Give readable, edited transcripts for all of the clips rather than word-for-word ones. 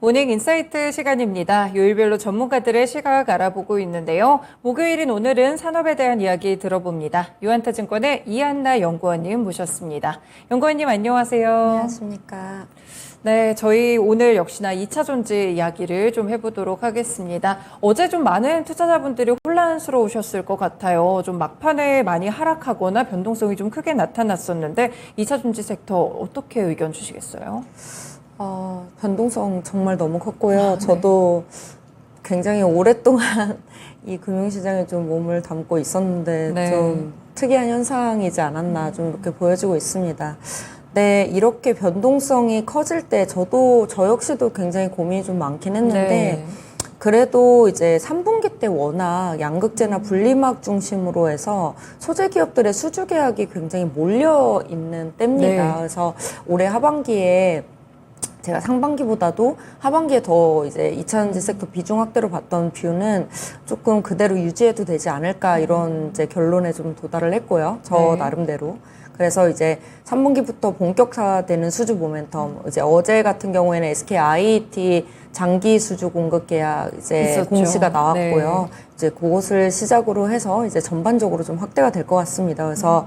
모닝 인사이트 시간입니다. 요일별로 전문가들의 시각 알아보고 있는데요. 목요일인 오늘은 산업에 대한 이야기 들어봅니다. 유한타증권의 이한나 연구원님 모셨습니다. 연구원님 안녕하세요. 안녕하십니까. 네, 저희 오늘 역시나 2차 전지 이야기를 좀 해보도록 하겠습니다. 어제 좀 많은 투자자분들이 혼란스러우셨을 것 같아요. 좀 막판에 많이 하락하거나 변동성이 좀 크게 나타났었는데 2차 전지 섹터 어떻게 의견 주시겠어요? 변동성 정말 너무 컸고요. 네. 저도 굉장히 오랫동안 이 금융시장에 좀 몸을 담고 있었는데 네. 좀 특이한 현상이지 않았나 좀 이렇게 보여지고 있습니다. 네, 이렇게 변동성이 커질 때 저 역시도 굉장히 고민이 좀 많긴 했는데 네. 그래도 이제 3분기 때 워낙 양극재나 분리막 중심으로 해서 소재 기업들의 수주 계약이 굉장히 몰려 있는 때입니다. 네. 그래서 올해 하반기에 제가 상반기보다도 하반기에 더 이제 2차 전지 섹터 비중 확대로 봤던 뷰는 조금 그대로 유지해도 되지 않을까 이런 이제 결론에 좀 도달을 했고요. 저 네. 나름대로. 그래서 이제 3분기부터 본격화되는 수주 모멘텀, 이제 어제 같은 경우에는 SK IET 장기 수주 공급 계약 이제 있었죠. 공시가 나왔고요. 네. 이제 그것을 시작으로 해서 이제 전반적으로 좀 확대가 될 것 같습니다. 그래서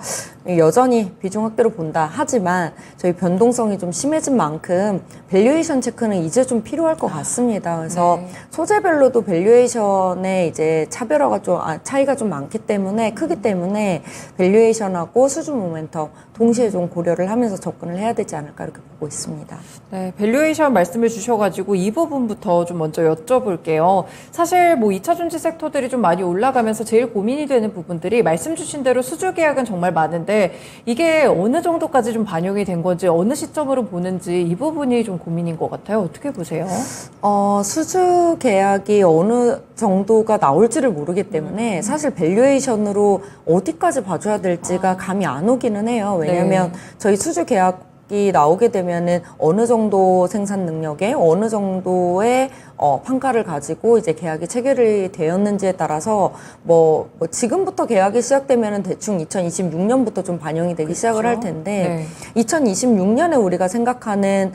여전히 비중 확대로 본다. 하지만 저희 변동성이 좀 심해진 만큼 밸류에이션 체크는 이제 좀 필요할 것 같습니다. 그래서 네. 소재별로도 밸류에이션의 이제 차이가 좀 많기 때문에 크기 때문에 밸류에이션하고 수주 모멘텀 동시에 좀 고려를 하면서 접근을 해야 되지 않을까 이렇게 보고 있습니다. 네, 밸류에이션 말씀을 주셔가지고 이 부분부터 좀 먼저 여쭤볼게요. 사실 뭐 2차 전지 섹터들이 좀 많이 올라가면서 제일 고민이 되는 부분들이 말씀 주신 대로 수주 계약은 정말 많은데 이게 어느 정도까지 좀 반영이 된 건지 어느 시점으로 보는지 이 부분이 좀 고민인 것 같아요. 어떻게 보세요? 수주 계약이 어느 정도가 나올지를 모르기 때문에 사실 밸류에이션으로 어디까지 봐줘야 될지가 감이 안 오기는 해요. 왜냐하면 네. 저희 수주 계약이 나오게 되면은 어느 정도 생산 능력에 어느 정도의 판가를 가지고 이제 계약이 체결이 되었는지에 따라서 뭐 지금부터 계약이 시작되면은 대충 2026년부터 좀 반영이 되기 시작을 할 텐데 네. 2026년에 우리가 생각하는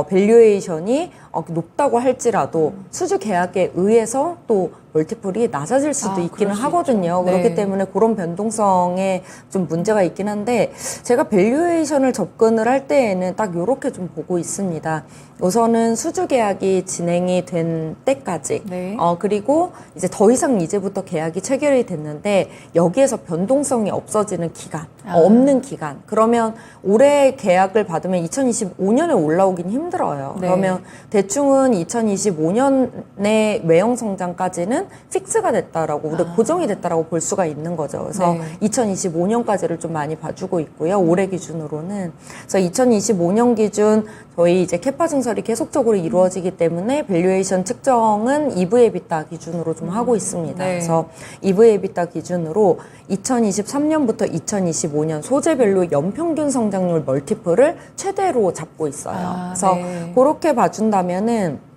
밸류에이션이 높다고 할지라도 수주 계약에 의해서 또 멀티플이 낮아질 수도 있기는 그럴 수 하거든요. 있죠. 네. 그렇기 때문에 그런 변동성에 좀 문제가 있긴 한데 제가 밸류에이션을 접근을 할 때에는 딱 요렇게 좀 보고 있습니다. 우선은 수주 계약이 진행이 된 때까지 네. 그리고 이제 더 이상 이제부터 계약이 체결이 됐는데 여기에서 변동성이 없어지는 기간, 없는 기간. 그러면 올해 계약을 받으면 2025년에 올라오긴 힘들어요. 네. 그러면 대충은 2025년의 외형 성장까지는 픽스가 됐다라고 우리 고정이 됐다라고 볼 수가 있는 거죠. 그래서 네. 2025년까지를 좀 많이 봐주고 있고요. 올해 기준으로는. 그래서 2025년 기준 저희 이제 캐파 증설이 계속적으로 이루어지기 때문에 밸류에이션 측정은 EV/EBITDA 기준으로 좀 하고 있습니다. 네. 그래서 EV/EBITDA 기준으로 2023년부터 2025년 소재별로 연평균 성장률 멀티플을 최대로 잡고 있어요. 그래서 네. 그렇게 봐준다면은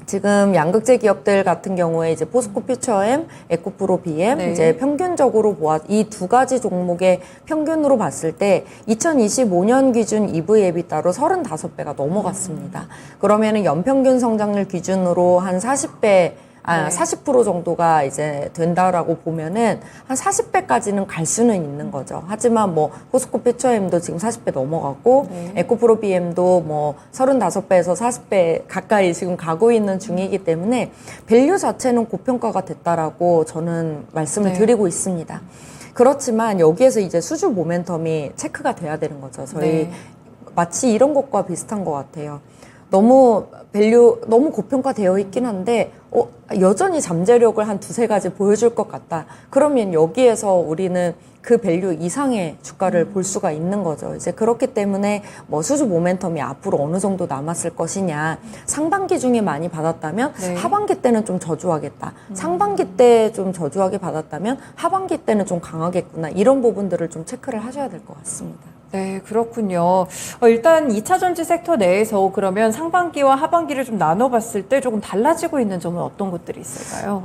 지금 양극재 기업들 같은 경우에 이제 포스코 퓨처엠, 에코프로 BM 네. 이제 평균적으로 이 두 가지 종목의 평균으로 봤을 때 2025년 기준 EV/EBITDA로 35배가 넘어갔습니다. 그러면은 연평균 성장률 기준으로 한 40배 40% 정도가 이제 된다라고 보면은 한 40배까지는 갈 수는 있는 거죠. 하지만 뭐 포스코 퓨처엠도 지금 40배 넘어갔고 에코프로 BM도 뭐 35배에서 40배 가까이 지금 가고 있는 중이기 때문에 밸류 자체는 고평가가 됐다라고 저는 말씀을 드리고 있습니다. 그렇지만 여기에서 이제 수주 모멘텀이 체크가 돼야 되는 거죠. 저희 마치 이런 것과 비슷한 것 같아요. 너무 고평가되어 있긴 한데 여전히 잠재력을 한 두세 가지 보여줄 것 같다. 그러면 여기에서 우리는 그 밸류 이상의 주가를 볼 수가 있는 거죠. 이제 그렇기 때문에 뭐 수주 모멘텀이 앞으로 어느 정도 남았을 것이냐. 상반기 중에 많이 받았다면 하반기 때는 좀 저조하겠다. 상반기 때 좀 저조하게 받았다면 하반기 때는 좀 강하겠구나. 이런 부분들을 좀 체크를 하셔야 될 것 같습니다. 네, 그렇군요. 일단 2차 전지 섹터 내에서 그러면 상반기와 하반기를 좀 나눠봤을 때 조금 달라지고 있는 점은 어떤 것들이 있을까요?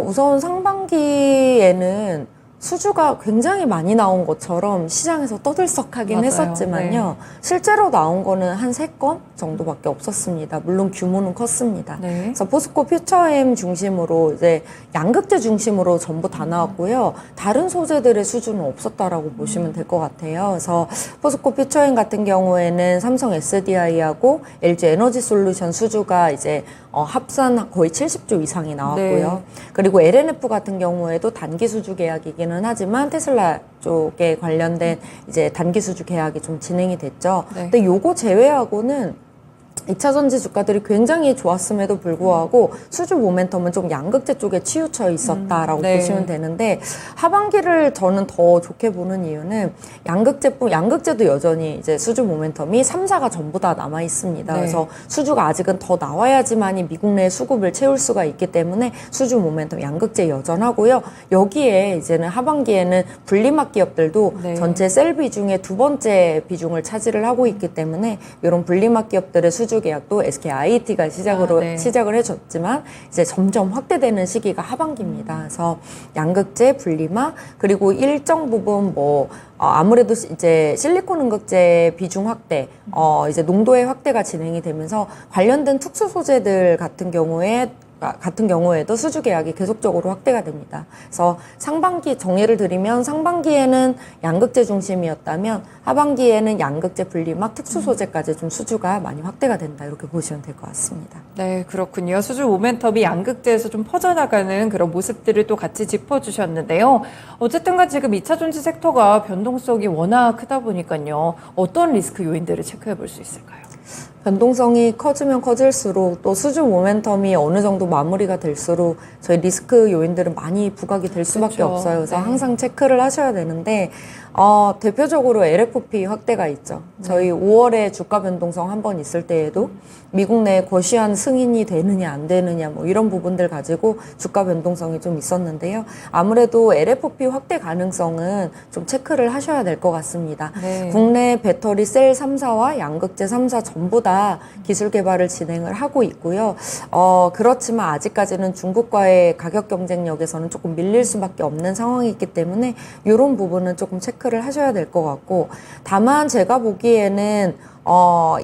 우선 상반기에는 수주가 굉장히 많이 나온 것처럼 시장에서 떠들썩하긴 맞아요. 했었지만요. 실제로 나온 거는 한 3건 정도밖에 없었습니다. 물론 규모는 컸습니다. 네. 그래서 포스코 퓨처엠 중심으로 이제 양극재 중심으로 전부 다 나왔고요. 다른 소재들의 수주는 없었다라고 보시면 될 것 같아요. 그래서 포스코 퓨처엠 같은 경우에는 삼성 SDI하고 LG 에너지 솔루션 수주가 이제 합산 거의 70조 이상이 나왔고요. 네. 그리고 LNF 같은 경우에도 단기 수주 계약이기는 하지만 테슬라 쪽에 관련된 이제 단기 수주 계약이 좀 진행이 됐죠. 네. 근데 요거 제외하고는 2차 전지 주가들이 굉장히 좋았음에도 불구하고 수주 모멘텀은 좀 양극재 쪽에 치우쳐 있었다라고 네. 보시면 되는데 하반기를 저는 더 좋게 보는 이유는 양극재도 여전히 이제 수주 모멘텀이 3, 4가 전부 다 남아 있습니다. 네. 그래서 수주가 아직은 더 나와야지만이 미국 내 수급을 채울 수가 있기 때문에 수주 모멘텀 양극재 여전하고요. 여기에 이제는 하반기에는 분리막 기업들도 네. 전체 셀 비중의 2번째 비중을 차지를 하고 있기 때문에 이런 분리막 기업들의 수주 계약도 SKIT가 네. 시작을 해줬지만 이제 점점 확대되는 시기가 하반기입니다. 그래서 양극재, 분리막 그리고 일정 부분 아무래도 이제 실리콘 응급제 비중 확대, 이제 농도의 확대가 진행이 되면서 관련된 특수 소재들 같은 경우에도 수주 계약이 계속적으로 확대가 됩니다. 그래서 상반기 정리를 드리면 상반기에는 양극재 중심이었다면 하반기에는 양극재 분리막 특수 소재까지 좀 수주가 많이 확대가 된다 이렇게 보시면 될 것 같습니다. 네, 그렇군요. 수주 모멘텀이 양극재에서 좀 퍼져나가는 그런 모습들을 또 같이 짚어주셨는데요. 어쨌든간 지금 2차 전지 섹터가 변동성이 워낙 크다 보니까요. 어떤 리스크 요인들을 체크해 볼 수 있을까요? 변동성이 커지면 커질수록 또 수주 모멘텀이 어느 정도 마무리가 될수록 저희 리스크 요인들은 많이 부각이 될 수밖에 그렇죠. 없어요. 그래서 네. 항상 체크를 하셔야 되는데 대표적으로 LFP 확대가 있죠. 저희 5월에 주가 변동성 한 번 있을 때에도 미국 내 거시한 승인이 되느냐 안 되느냐 이런 부분들 가지고 주가 변동성이 좀 있었는데요. 아무래도 LFP 확대 가능성은 좀 체크를 하셔야 될 것 같습니다. 네. 국내 배터리 셀 3사와 양극재 3사 전부 다 기술 개발을 진행을 하고 있고요. 그렇지만 아직까지는 중국과의 가격 경쟁력에서는 조금 밀릴 수밖에 없는 상황이 있기 때문에 이런 부분은 조금 체크를 하셔야 될 것 같고, 다만 제가 보기에는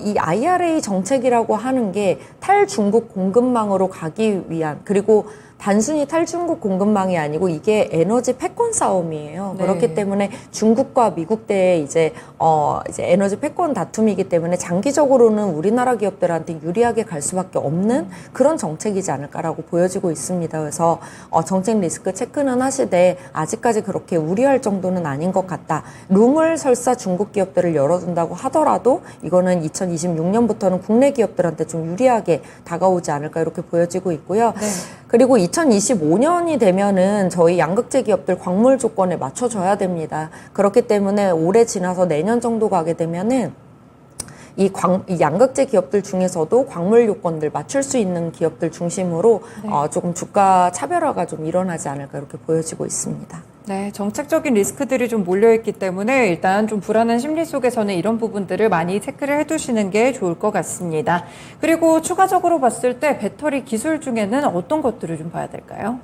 이 IRA 정책이라고 하는 게 탈중국 공급망으로 가기 위한, 그리고 단순히 탈중국 공급망이 아니고 이게 에너지 패권 싸움이에요. 네. 그렇기 때문에 중국과 미국 대의 이제 에너지 패권 다툼이기 때문에 장기적으로는 우리나라 기업들한테 유리하게 갈 수밖에 없는 그런 정책이지 않을까라고 보여지고 있습니다. 그래서 정책 리스크 체크는 하시되 아직까지 그렇게 우려할 정도는 아닌 것 같다. 룸을 설사 중국 기업들을 열어둔다고 하더라도 이거는 2026년부터는 국내 기업들한테 좀 유리하게 다가오지 않을까 이렇게 보여지고 있고요. 네. 그리고 2025년이 되면은 저희 양극재 기업들 광물 조건에 맞춰줘야 됩니다. 그렇기 때문에 올해 지나서 내년 정도 가게 되면은 이 양극재 기업들 중에서도 광물 요건들 맞출 수 있는 기업들 중심으로 조금 주가 차별화가 좀 일어나지 않을까 이렇게 보여지고 있습니다. 네, 정책적인 리스크들이 좀 몰려있기 때문에 일단 좀 불안한 심리 속에서는 이런 부분들을 많이 체크를 해두시는 게 좋을 것 같습니다. 그리고 추가적으로 봤을 때 배터리 기술 중에는 어떤 것들을 좀 봐야 될까요?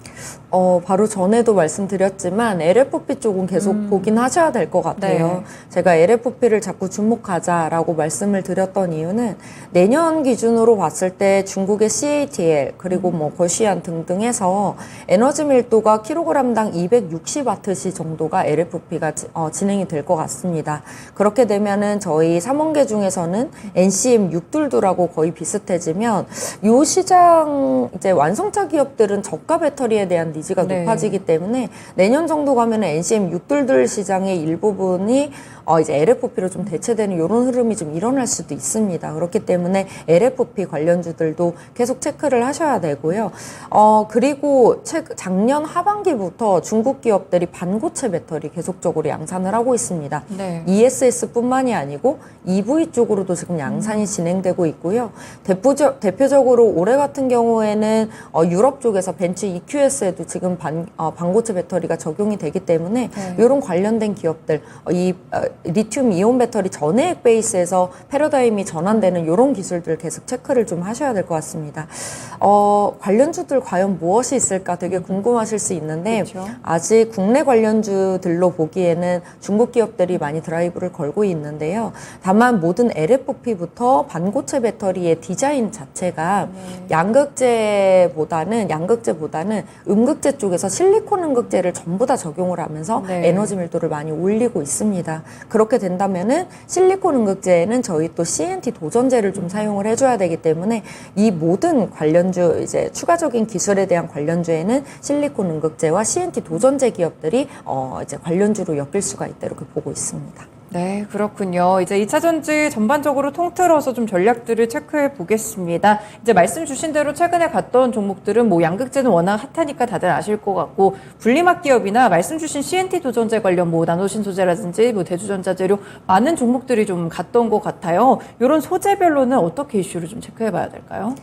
바로 전에도 말씀드렸지만 LFP 쪽은 계속 보긴 하셔야 될 것 같아요. 네. 제가 LFP를 자꾸 주목하자라고 말씀을 드렸던 이유는 내년 기준으로 봤을 때 중국의 CATL 그리고 거시안 등등 해서 에너지 밀도가 킬로그램당 260와트시 정도가 LFP가 진행이 될 것 같습니다. 그렇게 되면은 저희 3원계 중에서는 NCM 622라고 거의 비슷해지면 이 시장 이제 완성차 기업들은 저가 배터리에 대한 니즈가 네. 높아지기 때문에 내년 정도 가면은 NCM 622 시장의 일부분이 이제 LFP로 좀 대체되는 이런 흐름이 좀 일어날 수도 있습니다. 그렇기 때문에 LFP 관련주들도 계속 체크를 하셔야 되고요. 그리고 작년 하반기부터 중국 기업들이 반고체 배터리 계속적으로 양산을 하고 있습니다. 네. ESS뿐만이 아니고 EV 쪽으로도 지금 양산이 진행되고 있고요. 대표적으로 올해 같은 경우에는 유럽 쪽에서 벤츠 EQS에도 지금 반고체 배터리가 적용이 되기 때문에 네. 이런 관련된 기업들, 리튬 이온 배터리 전해액 베이스에서 패러다임이 전환되는 이런 기술들 계속 체크를 좀 하셔야 될 것 같습니다. 관련주들 과연 무엇이 있을까 되게 궁금하실 수 있는데 그렇죠. 아직 국내 관련주들로 보기에는 중국 기업들이 많이 드라이브를 걸고 있는데요. 다만 모든 LFP부터 반고체 배터리의 디자인 자체가 양극재보다는 음극재 쪽에서 실리콘 음극재를 전부 다 적용을 하면서 네. 에너지 밀도를 많이 올리고 있습니다. 그렇게 된다면은 실리콘 음극재에는 저희 또 CNT 도전재를 좀 사용을 해줘야 되기 때문에 이 모든 관련주 이제 추가적인 기술에 대한 관련주에는 실리콘 음극재와 CNT 도전재 기업들이 이제 관련주로 엮일 수가 있다 이렇게 보고 있습니다. 네, 그렇군요. 이제 2차 전지 전반적으로 통틀어서 좀 전략들을 체크해 보겠습니다. 이제 말씀 주신 대로 최근에 갔던 종목들은 뭐 양극재는 워낙 핫하니까 다들 아실 것 같고, 분리막 기업이나 말씀 주신 CNT 도전재 관련 뭐 나노신 소재라든지 뭐 대주전자 재료 많은 종목들이 좀 갔던 것 같아요. 이런 소재별로는 어떻게 이슈를 좀 체크해 봐야 될까요?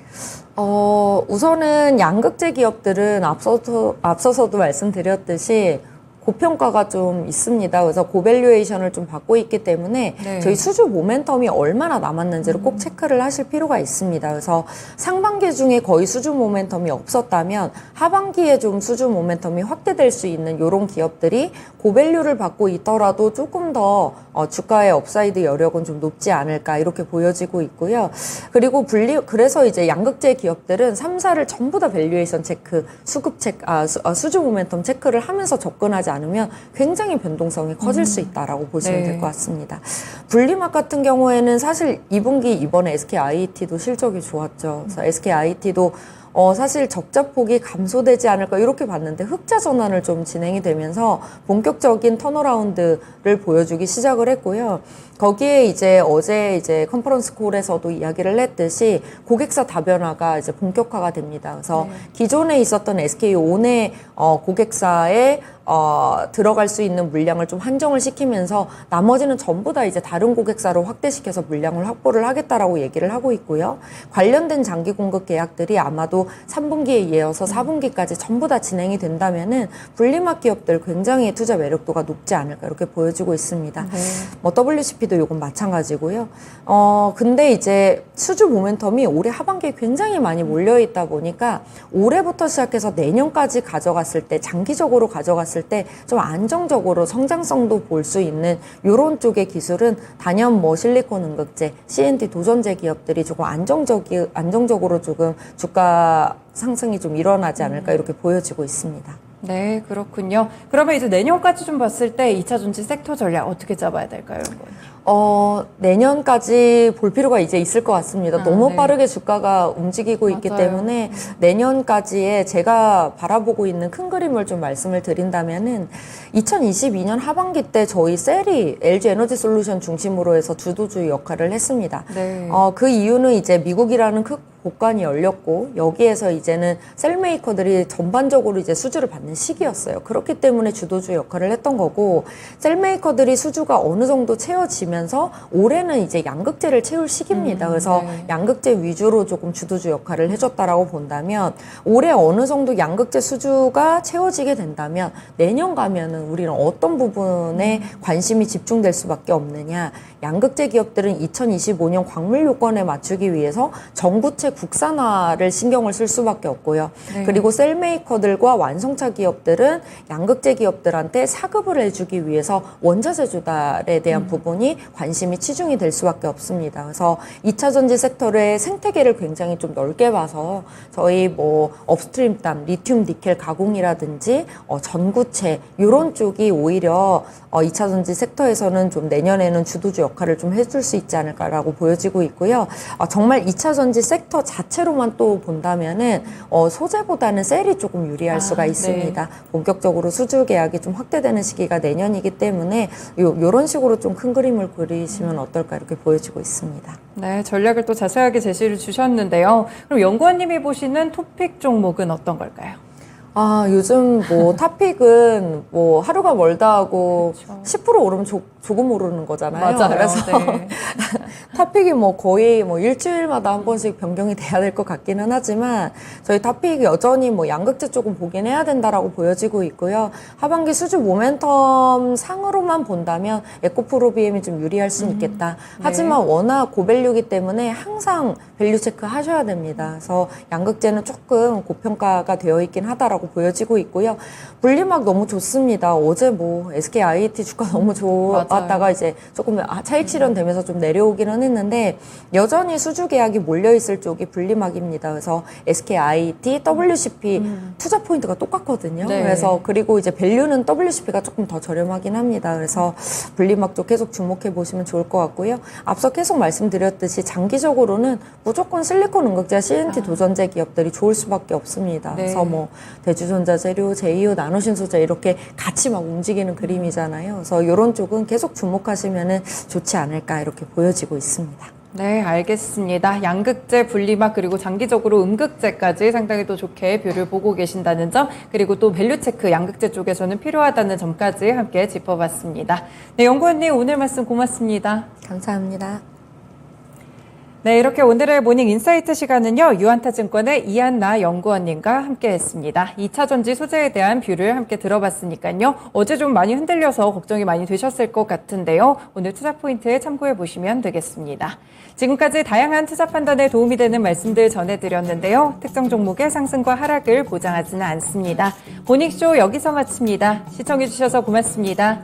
우선은 양극재 기업들은 앞서서도 말씀드렸듯이 고평가가 좀 있습니다. 그래서 고밸류에이션을 좀 받고 있기 때문에 네. 저희 수주 모멘텀이 얼마나 남았는지를 꼭 체크를 하실 필요가 있습니다. 그래서 상반기 중에 거의 수주 모멘텀이 없었다면 하반기에 좀 수주 모멘텀이 확대될 수 있는 이런 기업들이 고밸류를 받고 있더라도 조금 더 주가의 업사이드 여력은 좀 높지 않을까 이렇게 보여지고 있고요. 그리고 그래서 이제 양극재 기업들은 3사를 전부 다 밸류에이션 체크, 수주 모멘텀 체크를 하면서 접근하지 않으면 굉장히 변동성이 커질 수 있다라고 보시면 네. 될 것 같습니다. 분리막 같은 경우에는 사실 2분기 이번에 SKIT도 실적이 좋았죠. 그래서 SKIT도 사실 적자폭이 감소되지 않을까 이렇게 봤는데 흑자 전환을 좀 진행이 되면서 본격적인 턴어라운드를 보여주기 시작을 했고요. 거기에 이제 어제 이제 컨퍼런스 콜에서도 이야기를 했듯이 고객사 다변화가 이제 본격화가 됩니다. 그래서 기존에 있었던 SK온의 고객사에 들어갈 수 있는 물량을 좀 한정을 시키면서 나머지는 전부 다 이제 다른 고객사로 확대시켜서 물량을 확보를 하겠다라고 얘기를 하고 있고요. 관련된 장기 공급 계약들이 아마도 3분기에 이어서 4분기까지 전부 다 진행이 된다면은 분리막 기업들 굉장히 투자 매력도가 높지 않을까 이렇게 보여지고 있습니다. 네. 뭐 WCP도 요건 마찬가지고요. 근데 이제 수주 모멘텀이 올해 하반기에 굉장히 많이 몰려 있다 보니까 올해부터 시작해서 내년까지 가져갔을 때 장기적으로 가져갔을 때 좀 안정적으로 성장성도 볼 수 있는 요런 쪽의 기술은 단연 뭐 실리콘 음극재, CNT 도전재 기업들이 조금 안정적으로 조금 주가 상승이 좀 일어나지 않을까 이렇게 보여지고 있습니다. 네, 그렇군요. 그러면 이제 내년까지 좀 봤을 때 2차 전지 섹터 전략 어떻게 잡아야 될까요, 여러분? 내년까지 볼 필요가 이제 있을 것 같습니다. 너무 네. 빠르게 주가가 움직이고 있기 맞아요. 때문에 내년까지의 제가 바라보고 있는 큰 그림을 좀 말씀을 드린다면은 2022년 하반기 때 저희 셀이 LG 에너지 솔루션 중심으로 해서 주도주 역할을 했습니다. 네. 그 이유는 이제 미국이라는 큰 복관이 열렸고 여기에서 이제는 셀메이커들이 전반적으로 이제 수주를 받는 시기였어요. 그렇기 때문에 주도주 역할을 했던 거고 셀메이커들이 수주가 어느 정도 채워지면서 올해는 이제 양극재를 채울 시기입니다. 그래서 네. 양극재 위주로 조금 주도주 역할을 해줬다라고 본다면 올해 어느 정도 양극재 수주가 채워지게 된다면 내년 가면은 우리는 어떤 부분에 관심이 집중될 수밖에 없느냐. 양극재 기업들은 2025년 광물 요건에 맞추기 위해서 전구체 국산화를 신경을 쓸 수밖에 없고요. 네. 그리고 셀메이커들과 완성차 기업들은 양극재 기업들한테 사급을 해주기 위해서 원자재 조달에 대한 부분이 관심이 치중이 될 수밖에 없습니다. 그래서 2차 전지 섹터의 생태계를 굉장히 좀 넓게 봐서 저희 뭐 업스트림담, 리튬 니켈 가공이라든지 전구체 이런 쪽이 오히려 2차 전지 섹터에서는 좀 내년에는 주도주 역할을 좀 해줄 수 있지 않을까라고 보여지고 있고요. 정말 2차 전지 섹터 자체로만 또 본다면은 소재보다는 셀이 조금 유리할 수가 있습니다. 네. 본격적으로 수주 계약이 좀 확대되는 시기가 내년이기 때문에 요런 식으로 좀 큰 그림을 그리시면 어떨까 이렇게 보여지고 있습니다. 네, 전략을 또 자세하게 제시를 주셨는데요. 그럼 연구원님이 보시는 토픽 종목은 어떤 걸까요? 요즘 뭐 탑픽은 뭐 하루가 멀다 하고 그렇죠. 10% 오르면 조금 오르는 거잖아요. 맞아요. 그래서 네. 탑픽이 뭐 거의 뭐 일주일마다 한 번씩 변경이 돼야 될 것 같기는 하지만 저희 탑픽이 여전히 뭐 양극재 쪽은 보긴 해야 된다라고 보여지고 있고요. 하반기 수주 모멘텀 상으로만 본다면 에코프로비엠이 좀 유리할 수는 있겠다. 하지만 워낙 고밸류이기 때문에 항상 밸류 체크 하셔야 됩니다. 그래서 양극재는 조금 고평가가 되어 있긴 하다라고 보여지고 있고요. 분리막 너무 좋습니다. 어제 뭐 SK IT 주가 너무 좋았다가 이제 조금 차익 실현되면서 좀 내려오기는 했는데 여전히 수주 계약이 몰려 있을 쪽이 분리막입니다. 그래서 SK IT, WCP 투자 포인트가 똑같거든요. 네. 그래서 그리고 이제 밸류는 WCP가 조금 더 저렴하긴 합니다. 그래서 분리막 쪽 계속 주목해 보시면 좋을 것 같고요. 앞서 계속 말씀드렸듯이 장기적으로는 무조건 실리콘 응급제와 CNT 도전제 기업들이 좋을 수밖에 없습니다. 네. 그래서 뭐 대주전자재료, 제이오, 나노신소재 이렇게 같이 막 움직이는 그림이잖아요. 그래서 이런 쪽은 계속 주목하시면은 좋지 않을까 이렇게 보여지고 있습니다. 네, 알겠습니다. 양극재, 분리막, 그리고 장기적으로 음극재까지 상당히 또 좋게 뷰를 보고 계신다는 점, 그리고 또 밸류 체크 양극재 쪽에서는 필요하다는 점까지 함께 짚어봤습니다. 네, 연구원님 오늘 말씀 고맙습니다. 감사합니다. 네, 이렇게 오늘의 모닝 인사이트 시간은요, 유한타증권의 이한나 연구원님과 함께 했습니다. 2차 전지 소재에 대한 뷰를 함께 들어봤으니까요. 어제 좀 많이 흔들려서 걱정이 많이 되셨을 것 같은데요. 오늘 투자 포인트에 참고해 보시면 되겠습니다. 지금까지 다양한 투자 판단에 도움이 되는 말씀들 전해드렸는데요. 특정 종목의 상승과 하락을 보장하지는 않습니다. 모닝쇼 여기서 마칩니다. 시청해 주셔서 고맙습니다.